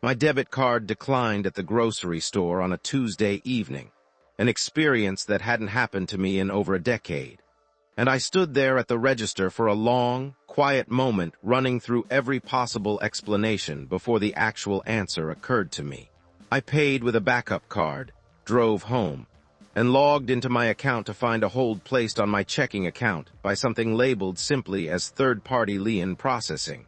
My debit card declined at the grocery store on a Tuesday evening, an experience that hadn't happened to me in over a decade. And I stood there at the register for a long, quiet moment, running through every possible explanation before the actual answer occurred to me. I paid with a backup card, drove home, and logged into my account to find a hold placed on my checking account by something labeled simply as third-party lien processing,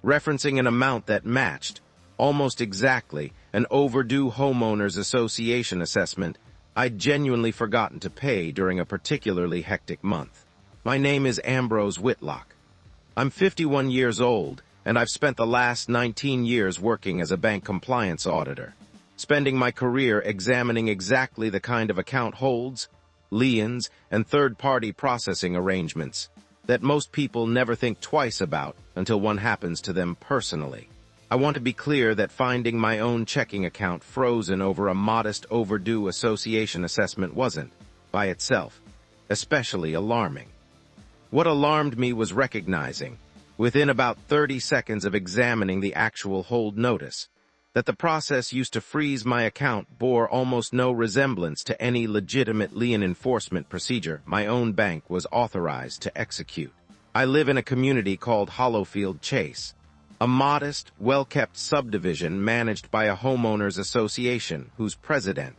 referencing an amount that matched, almost exactly, an overdue homeowners association assessment I'd genuinely forgotten to pay during a particularly hectic month. My name is Ambrose Whitlock. I'm 51 years old, and I've spent the last 19 years working as a bank compliance auditor, spending my career examining exactly the kind of account holds, liens, and third-party processing arrangements that most people never think twice about until one happens to them personally. I want to be clear that finding my own checking account frozen over a modest overdue association assessment wasn't, by itself, especially alarming. What alarmed me was recognizing, within about 30 seconds of examining the actual hold notice, that the process used to freeze my account bore almost no resemblance to any legitimate lien enforcement procedure my own bank was authorized to execute. I live in a community called Hollowfield Chase, a modest, well-kept subdivision managed by a homeowners association whose president,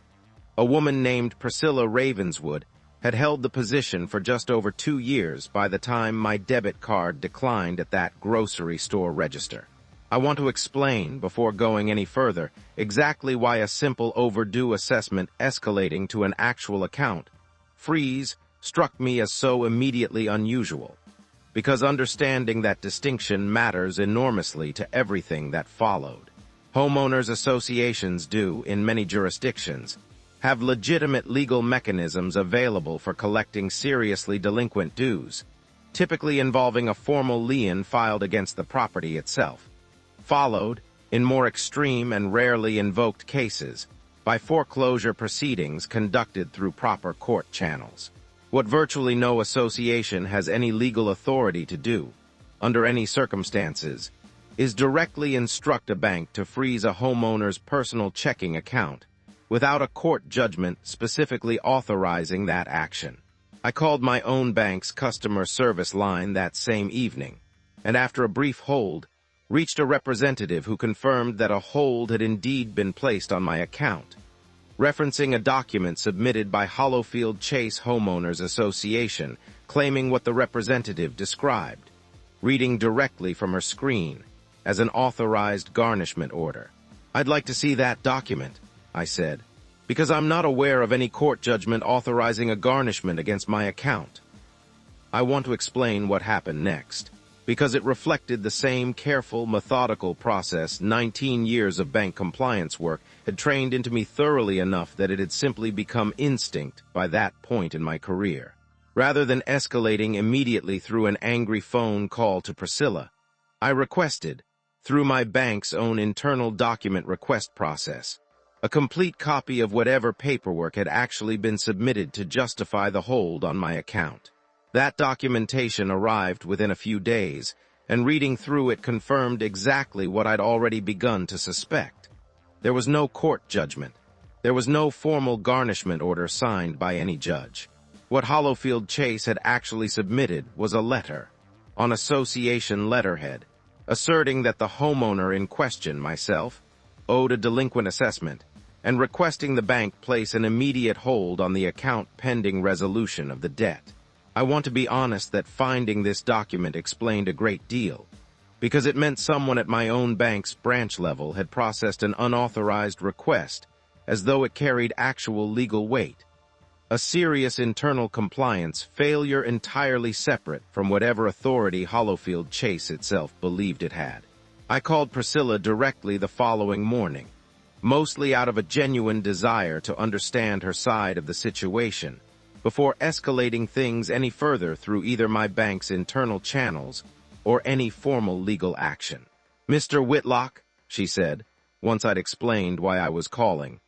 a woman named Priscilla Ravenswood, had held the position for just over 2 years by the time my debit card declined at that grocery store register. I want to explain, before going any further, exactly why a simple overdue assessment escalating to an actual account freeze struck me as so immediately unusual, because understanding that distinction matters enormously to everything that followed. Homeowners associations do, in many jurisdictions, have legitimate legal mechanisms available for collecting seriously delinquent dues, typically involving a formal lien filed against the property itself, followed, in more extreme and rarely invoked cases, by foreclosure proceedings conducted through proper court channels. What virtually no association has any legal authority to do, under any circumstances, is directly instruct a bank to freeze a homeowner's personal checking account without a court judgment specifically authorizing that action. I called my own bank's customer service line that same evening, and after a brief hold, reached a representative who confirmed that a hold had indeed been placed on my account, referencing a document submitted by Hollowfield Chase Homeowners Association claiming what the representative described, reading directly from her screen, as an authorized garnishment order. "I'd like to see that document," I said, "because I'm not aware of any court judgment authorizing a garnishment against my account." I want to explain what happened next, because it reflected the same careful, methodical process 19 years of bank compliance work had trained into me thoroughly enough that it had simply become instinct by that point in my career. Rather than escalating immediately through an angry phone call to Priscilla, I requested, through my bank's own internal document request process, a complete copy of whatever paperwork had actually been submitted to justify the hold on my account. That documentation arrived within a few days, and reading through it confirmed exactly what I'd already begun to suspect. There was no court judgment. There was no formal garnishment order signed by any judge. What Hollowfield Chase had actually submitted was a letter, on association letterhead, asserting that the homeowner in question, myself, owed a delinquent assessment, and requesting the bank place an immediate hold on the account pending resolution of the debt. I want to be honest that finding this document explained a great deal, because it meant someone at my own bank's branch level had processed an unauthorized request as though it carried actual legal weight. A serious internal compliance failure entirely separate from whatever authority Hollowfield Chase itself believed it had. I called Priscilla directly the following morning, mostly out of a genuine desire to understand her side of the situation, before escalating things any further through either my bank's internal channels or any formal legal action. "Mr. Whitlock," she said, once I'd explained why I was calling,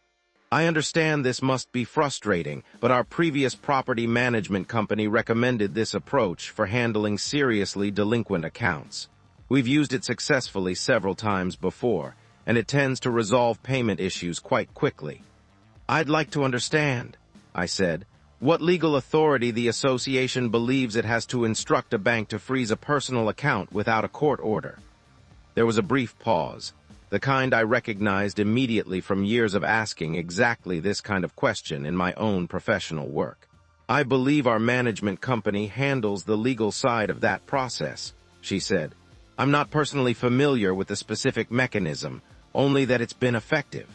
"I understand this must be frustrating, but our previous property management company recommended this approach for handling seriously delinquent accounts. We've used it successfully several times before, and it tends to resolve payment issues quite quickly. "I'd like to understand," I said, "what legal authority the association believes it has to instruct a bank to freeze a personal account without a court order." There was a brief pause, the kind I recognized immediately from years of asking exactly this kind of question in my own professional work. "I believe our management company handles the legal side of that process," she said. "I'm not personally familiar with the specific mechanism, only that it's been effective."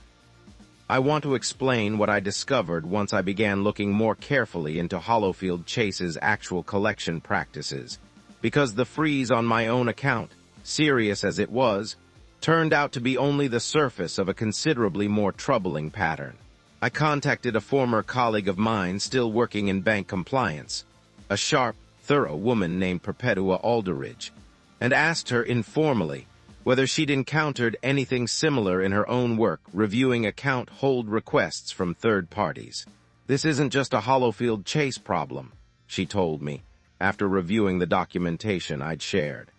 I want to explain what I discovered once I began looking more carefully into Hollowfield Chase's actual collection practices, because the freeze on my own account, serious as it was, turned out to be only the surface of a considerably more troubling pattern. I contacted a former colleague of mine still working in bank compliance, a sharp, thorough woman named Perpetua Aldridge, and asked her informally whether she'd encountered anything similar in her own work reviewing account hold requests from third parties. "This isn't just a Hollowfield Chase problem," she told me, after reviewing the documentation I'd shared.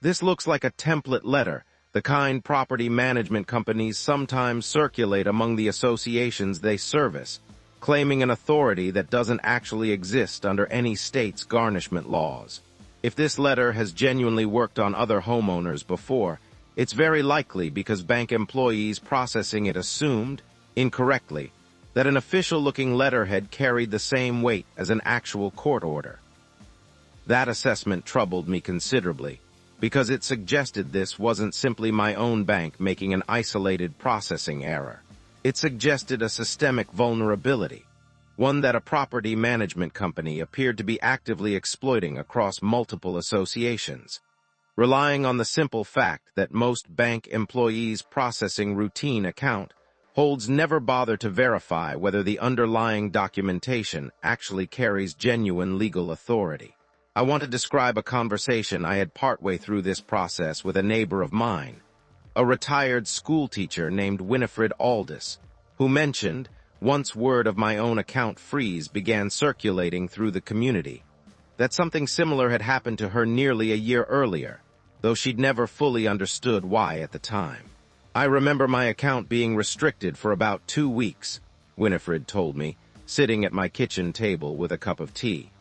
"This looks like a template letter, the kind property management companies sometimes circulate among the associations they service, claiming an authority that doesn't actually exist under any state's garnishment laws. If this letter has genuinely worked on other homeowners before, it's very likely because bank employees processing it assumed, incorrectly, that an official-looking letterhead carried the same weight as an actual court order." That assessment troubled me considerably, because it suggested this wasn't simply my own bank making an isolated processing error. It suggested a systemic vulnerability, one that a property management company appeared to be actively exploiting across multiple associations. Relying on the simple fact that most bank employees processing routine account holds never bother to verify whether the underlying documentation actually carries genuine legal authority. I want to describe a conversation I had partway through this process with a neighbor of mine, a retired schoolteacher named Winifred Aldis, who mentioned, once word of my own account freeze began circulating through the community, that something similar had happened to her nearly a year earlier, though she'd never fully understood why at the time. "I remember my account being restricted for about 2 weeks," Winifred told me, sitting at my kitchen table with a cup of tea.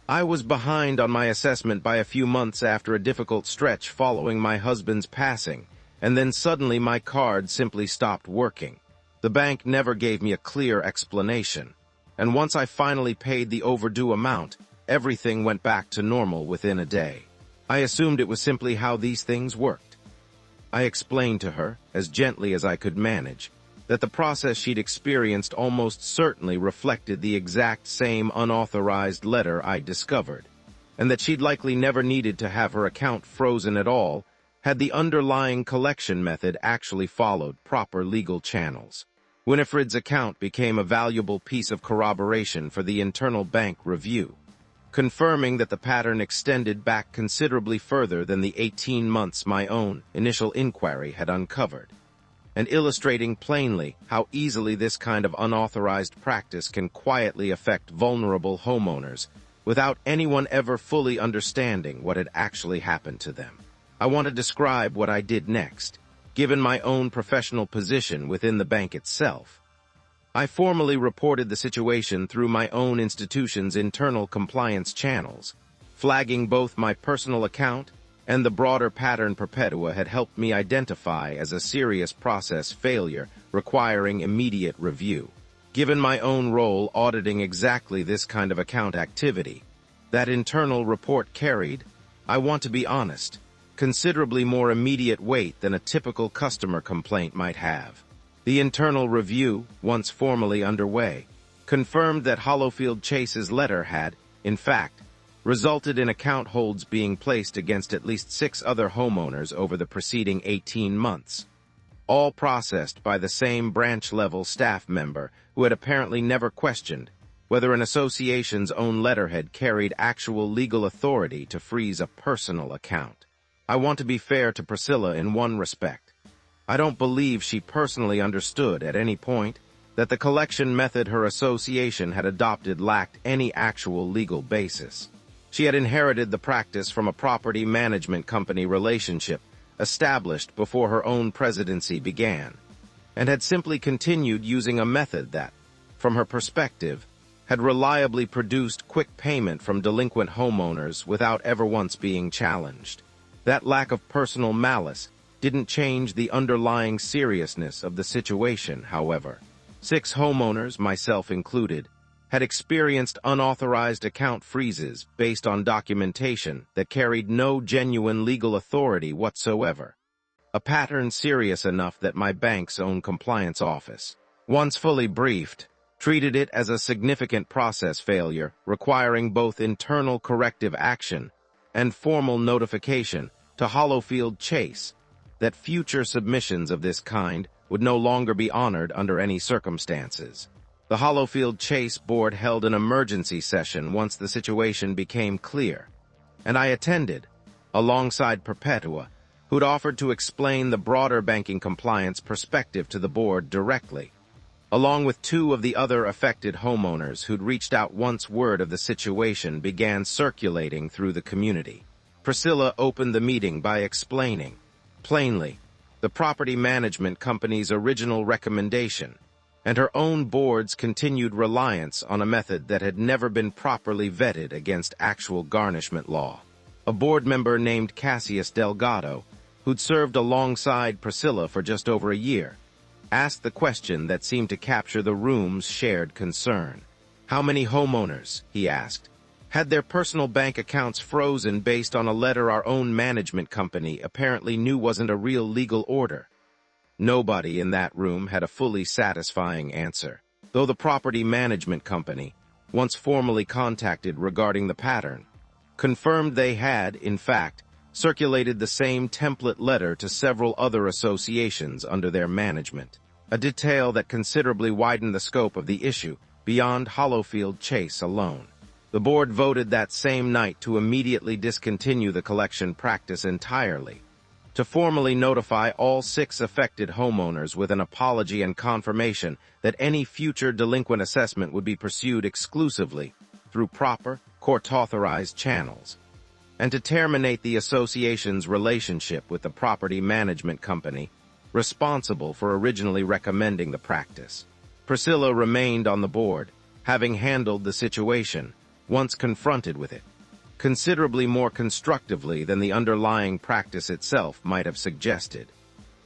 "I was behind on my assessment by a few months after a difficult stretch following my husband's passing, and then suddenly my card simply stopped working. The bank never gave me a clear explanation, and once I finally paid the overdue amount, everything went back to normal within a day. I assumed it was simply how these things worked." I explained to her, as gently as I could manage, that the process she'd experienced almost certainly reflected the exact same unauthorized letter I'd discovered, and that she'd likely never needed to have her account frozen at all had the underlying collection method actually followed proper legal channels. Winifred's account became a valuable piece of corroboration for the internal bank review, confirming that the pattern extended back considerably further than the 18 months my own initial inquiry had uncovered, and illustrating plainly how easily this kind of unauthorized practice can quietly affect vulnerable homeowners without anyone ever fully understanding what had actually happened to them. I want to describe what I did next, given my own professional position within the bank itself. I formally reported the situation through my own institution's internal compliance channels, flagging both my personal account and the broader pattern Perpetua had helped me identify as a serious process failure requiring immediate review. Given my own role auditing exactly this kind of account activity, that internal report carried, I want to be honest, considerably more immediate weight than a typical customer complaint might have. The internal review, once formally underway, confirmed that Hollowfield Chase's letter had, in fact, resulted in account holds being placed against at least 6 other homeowners over the preceding 18 months, all processed by the same branch-level staff member who had apparently never questioned whether an association's own letterhead carried actual legal authority to freeze a personal account. I want to be fair to Priscilla in one respect. I don't believe she personally understood at any point that the collection method her association had adopted lacked any actual legal basis. She had inherited the practice from a property management company relationship, established before her own presidency began, and had simply continued using a method that, from her perspective, had reliably produced quick payment from delinquent homeowners without ever once being challenged. That lack of personal malice didn't change the underlying seriousness of the situation, however. 6 homeowners, myself included, had experienced unauthorized account freezes based on documentation that carried no genuine legal authority whatsoever. A pattern serious enough that my bank's own compliance office, once fully briefed, treated it as a significant process failure requiring both internal corrective action and formal notification to Hollowfield Chase that future submissions of this kind would no longer be honored under any circumstances. The Hollowfield Chase board held an emergency session once the situation became clear, and I attended, alongside Perpetua, who'd offered to explain the broader banking compliance perspective to the board directly, along with 2 of the other affected homeowners who'd reached out once word of the situation began circulating through the community. Priscilla opened the meeting by explaining, plainly, the property management company's original recommendation and her own board's continued reliance on a method that had never been properly vetted against actual garnishment law. A board member named Cassius Delgado, who'd served alongside Priscilla for just over a year, asked the question that seemed to capture the room's shared concern. How many homeowners, he asked, had their personal bank accounts frozen based on a letter our own management company apparently knew wasn't a real legal order? Nobody in that room had a fully satisfying answer, though the property management company, once formally contacted regarding the pattern, confirmed they had, in fact, circulated the same template letter to several other associations under their management, a detail that considerably widened the scope of the issue beyond Hollowfield Chase alone. The board voted that same night to immediately discontinue the collection practice entirely, to formally notify all 6 affected homeowners with an apology and confirmation that any future delinquent assessment would be pursued exclusively through proper, court-authorized channels, and to terminate the association's relationship with the property management company responsible for originally recommending the practice. Priscilla remained on the board, having handled the situation, once confronted with it, considerably more constructively than the underlying practice itself might have suggested.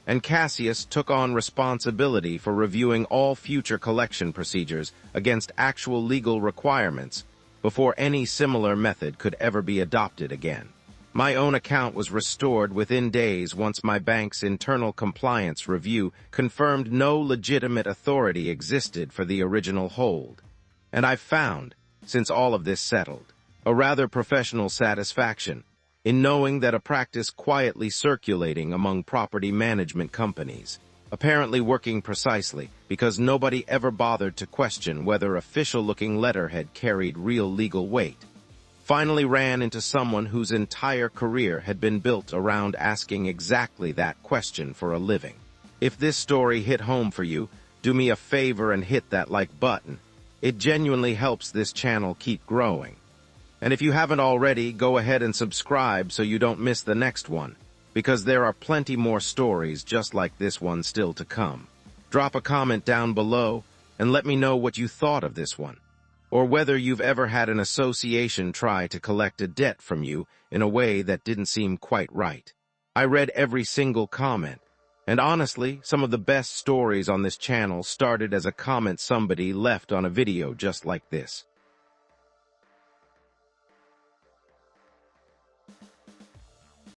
And Cassius took on responsibility for reviewing all future collection procedures against actual legal requirements before any similar method could ever be adopted again. My own account was restored within days once my bank's internal compliance review confirmed no legitimate authority existed for the original hold. And I've found, since all of this settled, a rather professional satisfaction in knowing that a practice quietly circulating among property management companies, apparently working precisely because nobody ever bothered to question whether official-looking letterhead carried real legal weight, finally ran into someone whose entire career had been built around asking exactly that question for a living. If this story hit home for you, do me a favor and hit that like button. It genuinely helps this channel keep growing. And if you haven't already, go ahead and subscribe so you don't miss the next one, because there are plenty more stories just like this one still to come. Drop a comment down below and let me know what you thought of this one, or whether you've ever had an association try to collect a debt from you in a way that didn't seem quite right. I read every single comment, and honestly, some of the best stories on this channel started as a comment somebody left on a video just like this.